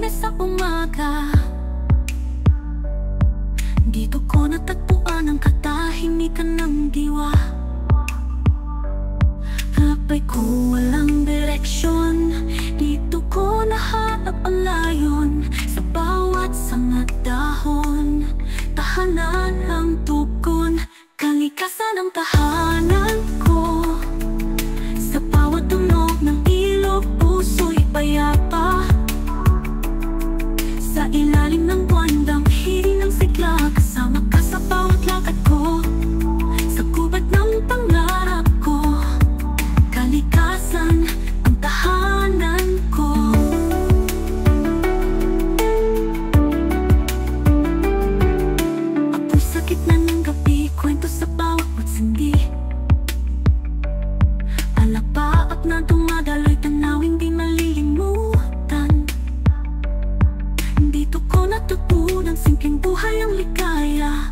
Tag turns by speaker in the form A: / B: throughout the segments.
A: Lunes sa umaga, dito ko natagpuan ang katahimikan ng diwa. Hapay ko walang direksyon, dito ko nahanap ang layon. Sa bawat sanga dahon, tahanan ang tugon, kalikasan ang tahanan ko. Sa bawat tunog ng ilog, puso'y payapa. Sa ilalim ng buwan, damhin ng sigla, kasama ka sa bawat lakad ko. Sa gubat ng pangarap ko, kalikasan ang tahanan ko. Ako'y sa gitna ng gabi, kwento sa bawat pagsindi. Alapaap na dumadaloy, tanawing di malilimutan. Dito ko natutunan, simpleng buhay ang ligaya.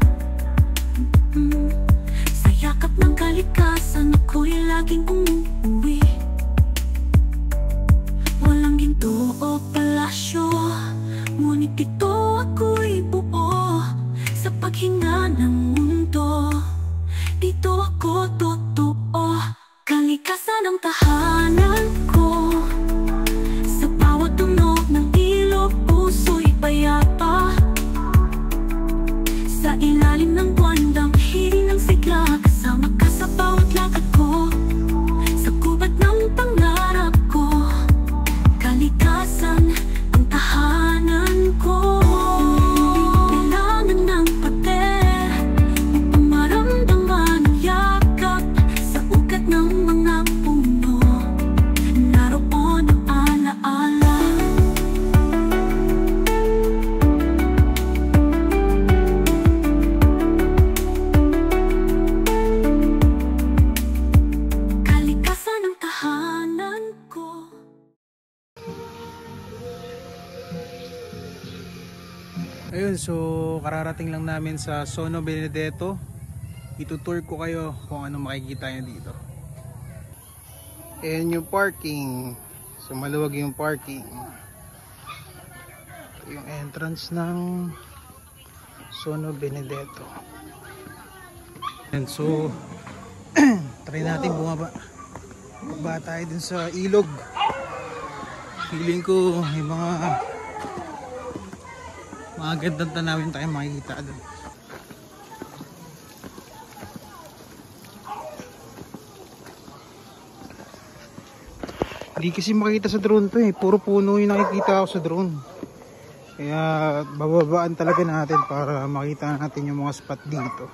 A: Sa yakap ng kalikasan, ako'y laging umuwi. Walang ginto o palasyo, ngunit dito ako'y buo. Sa paghinga ng mundo, dito ako totoo. Kalikasan ang tahanan ko. Sa bawat tunog ng ilog, puso'y payapa. Sa ilalim ng buwan, damhin ng sigla, kasama ka sa bawat lakad ko. Sa gubat ng pangarap ko, kalikasan ang tahanan ko. Kailangan ng pader upang maramdaman ang yakap. Sa ugat ng mga puno, naroon ang alaala. Kalikasan ang tahanan ko.
B: Ayun, so kararating lang namin sa Sono Benedetto. Itutour ko kayo kung ano makikita nyo dito. Ayan yung parking. So maluwag yung parking. Ito yung entrance ng Sono Benedetto. And so try natin bumaba. Baba tayo dun sa ilog. Feeling ko yung mga gandang tanawin tayo makikita dun. Hindi kasi makita sa drone to eh. Puro puno yung nakikita ako sa drone. Kaya bababaan talaga natin para makita natin yung mga spot dito.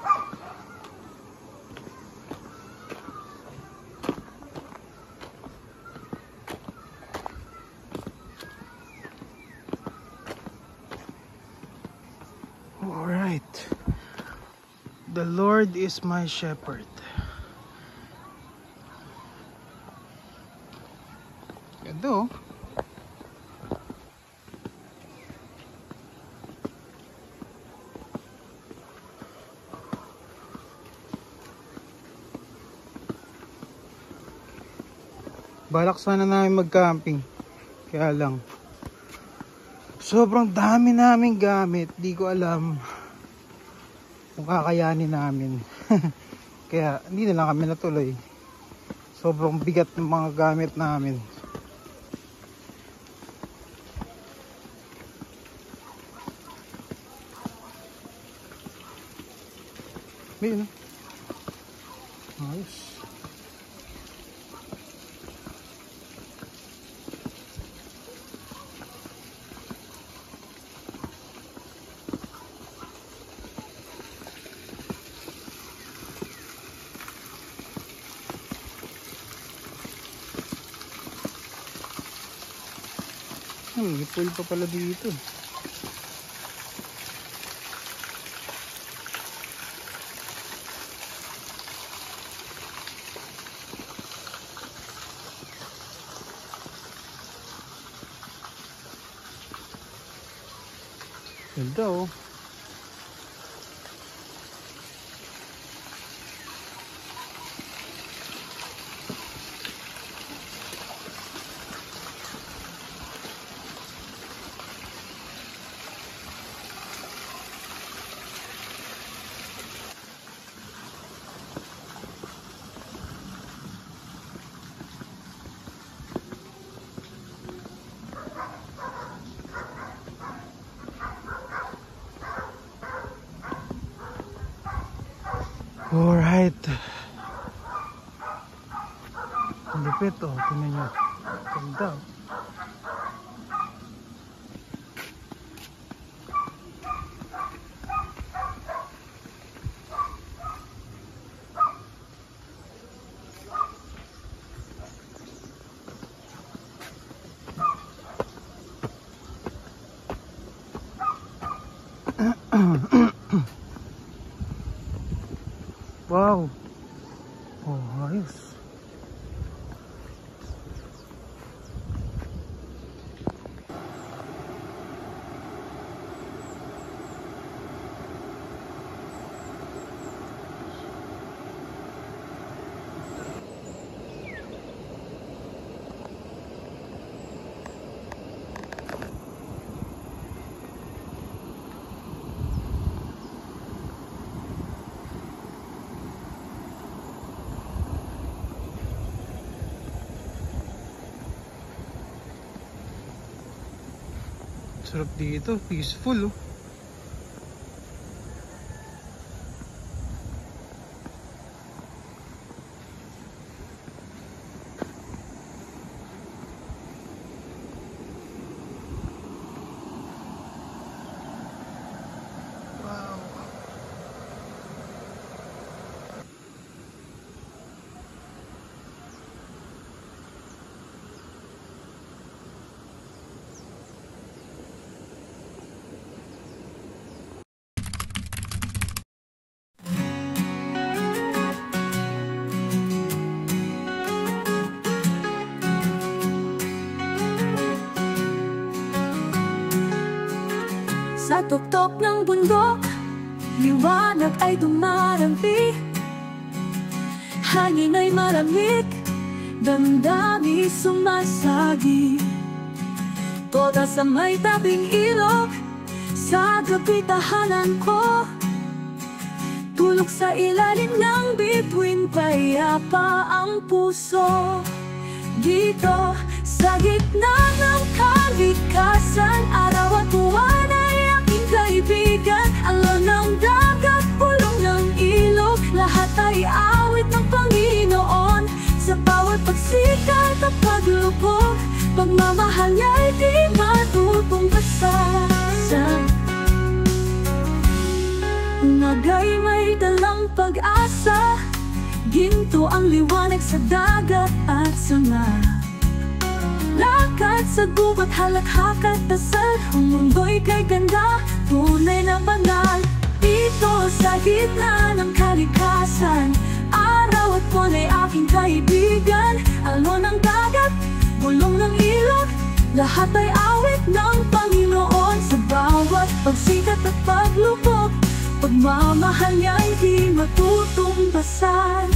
B: Alright. The Lord is my shepherd. Ganda oh. Balak sana namin mag-camping. Kaya lang sobrang dami naming gamit. Di ko alam kung kakayanin namin. Kaya hindi na lang kami natuloy. Sobrang bigat ng mga gamit namin. Ayun. Ayos. May pool pa pala dito. Ganda oh. Alright. Ang lupit oh, tingnan nyo. Ganda. Wow. Oh, ayos. Sarap dito, peaceful oh.
A: Sa tuktok ng bundok, liwanag ay dumarampi. Hangin ay malamig, damdamin sumasagi. Toda sa may tabing ilog, sa gabi tahanan ko. Tulog sa ilalim ng bituin, payapa ang puso. Dito, sa gitna ng kalikasan, araw at buwan ay aking kaibigan. Alon ng dagat, pulong ng ilog, lahat ay awit ng Panginoon. Sa bawat pagsikat at paglubog, pagmamahal niya'y di matutungbasan. Ngagay may dalang pag-asa, ginto ang liwanag sa dagat at sanga. Lakad sa gubat, halakhak at dasal, ang mundo'y kay ganda, tunay na banal. Dito sa gitna ng kalikasan, araw at buwan ay aking kaibigan. Alon ng dagat, bulong ng ilog, lahat ay awit ng Panginoon. Sa bawat pagsikat at paglubog, pagmamahal niya'y di matutungbasan.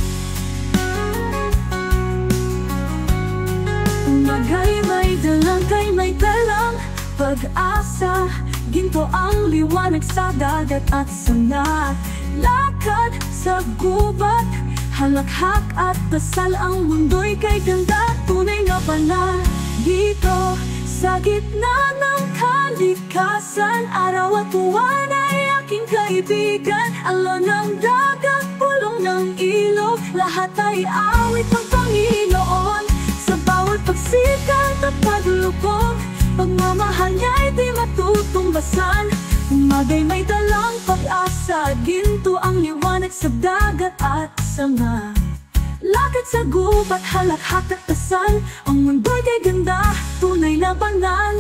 A: Magay may dalang, kay may dalang pag-asa, ginto ang liwanag sa dagat at sanga. Lakad sa gubat, halakhak at dasal, ang mundo'y kay ganda, tunay na banal. Dito sa gitna ng kalikasan, araw at buwan ay aking kaibigan. Alon ng dagat, pulong ng ilog, lahat ay awit ng Panginoon. Sa bawat pagsikat at paglubog, pagmamahal niya'y di matutungbasan. Umagay may dalang pag-asa, ginto ang liwanag sa dagat at sanga. Lakad sa gubat, halakhak at dasal, ang mundo'y kay ganda, tunay na banal.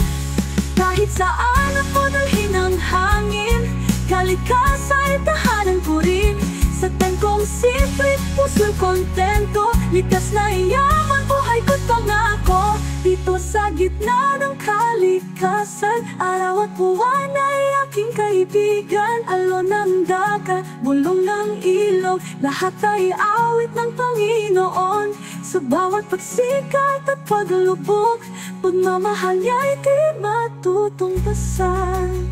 A: Kahit saan ako dalhin ng hangin, kalikasan ay tahanan ko rin. Sa tengkong simple, puso'y kontento, likas na iyaman, buhay ko't pangako. Dito sa gitna ng kalikasan, araw at buwan ay aking kaibigan. Alon ng dagat, bulong ng ilog, lahat ay awit ng Panginoon. Sa bawat pagsikat at paglubog, pagmamahal niya'y di matutungbasan.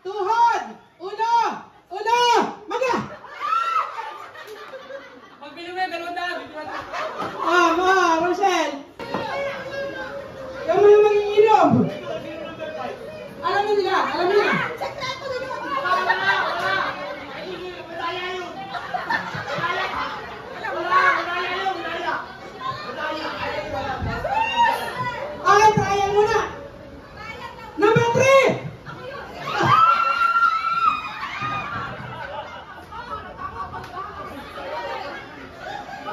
C: Tuhod! Ulo! Ulo! Maga!
B: Yung mga magiinom. Alam nila, alam nila. Okay, trial muna. Number 3.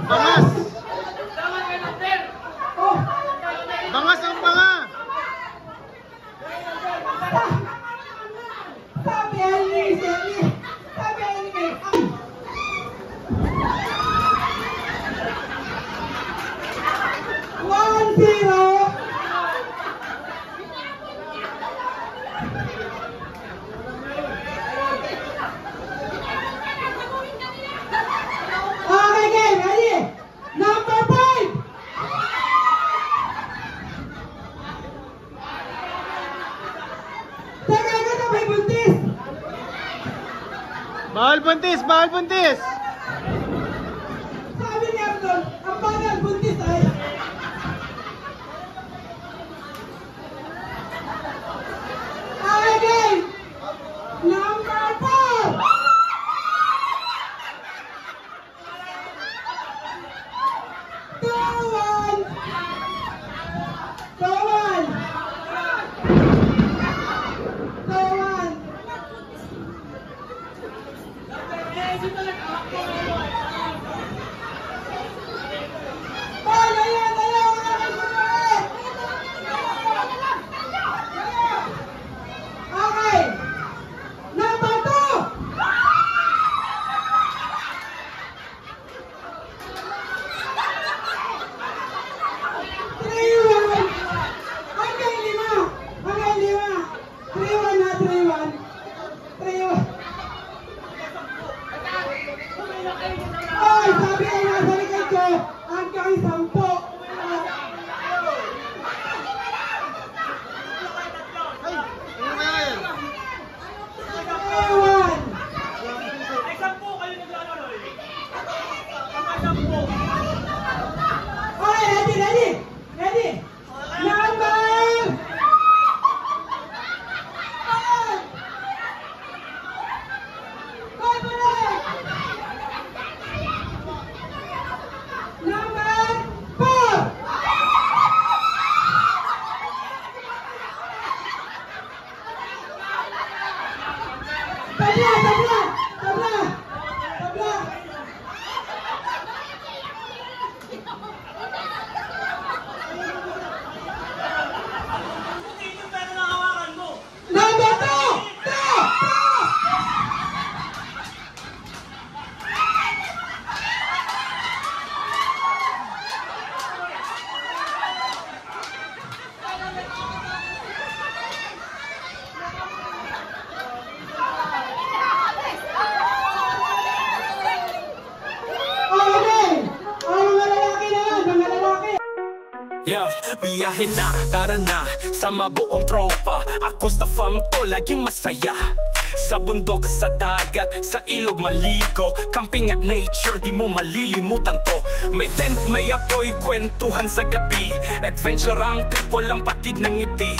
C: Bangas! Bangas ang banga!
B: Sabi okay, game, ready? Number 5. Teka, ito may buntis.
C: Bawal buntis! Bawal buntis!
B: Sabi ni Abdul, ang bagal buntis ay. Okay, game. Number 4. Ay, sabi ay nasa likod ko, hanggang 10.
C: Ay! Ano na yan?
B: Ewan. Okay, ready, ready, ready. Number 5 ulit. Number 4. Tabla, tabla, tabla, tabla. Number 2. Okay. Ang mga lalaki na yan, mga lalaki.
D: Yeah, biyahe na, tara na, sa mabuong tropa. Ako sa fam ko, laging masaya. Sa bundok, sa dagat, sa ilog maligo. Camping at nature, di mo malilimutan to. May tent, may apoy, kwentuhan sa gabi. Adventure ang trip, walang patid ng ngiti.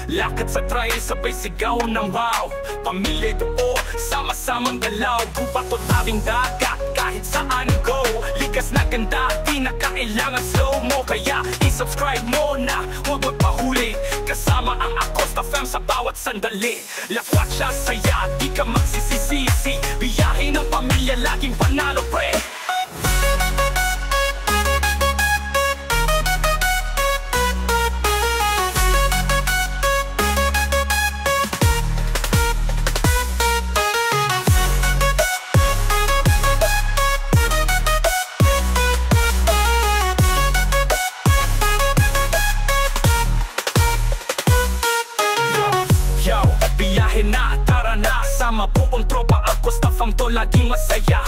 D: Lakad sa trail, sabay sigaw ng wow. Pamilya doon, sama-samang galaw. Gubato tabing dagat, kahit saan go. Likas na ganda, di na kailangan slow-mo. Kaya i-subscribe mo na, huwag magpahuli. Kasama ang Acosta Fam sa bawat sandali. Lakwat siya saya, di ka magsisisisi. Biyahe ng pamilya, laging panalo pre. Biyahe na, tara na, sa mabuong tropa. Ako sa fam to, laging masaya.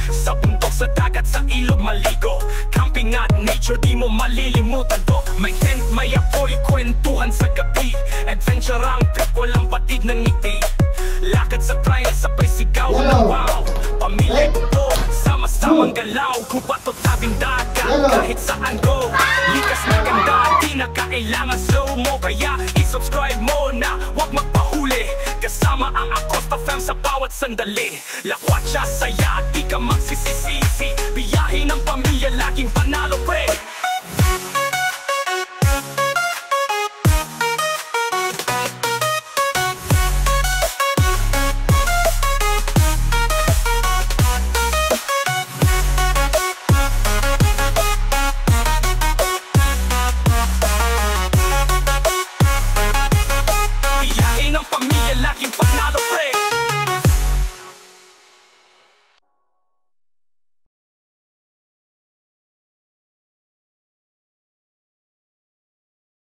D: Sa bundok, sa dagat, sa ilog maligo. Camping at nature, di mo malilimutan to. May tent, may apoy, kwentuhan sa gabi. Adventure ang trip, walang patid ng ngiti. Lakad sa trail, sabay sigaw ng wow. Pamilya ito, sama-samang galaw. Kubato tabing dagat, kahit saan go. Likas na ganda, di Di na kailangan slow mo, kaya i-subscribe mo na huwag magpahuli. Kasama ang Acosta Fam sa bawat sandali. Lakwat siya saya, di ka magsisisisi. Biyahe ng pamilya, laging panalo pre.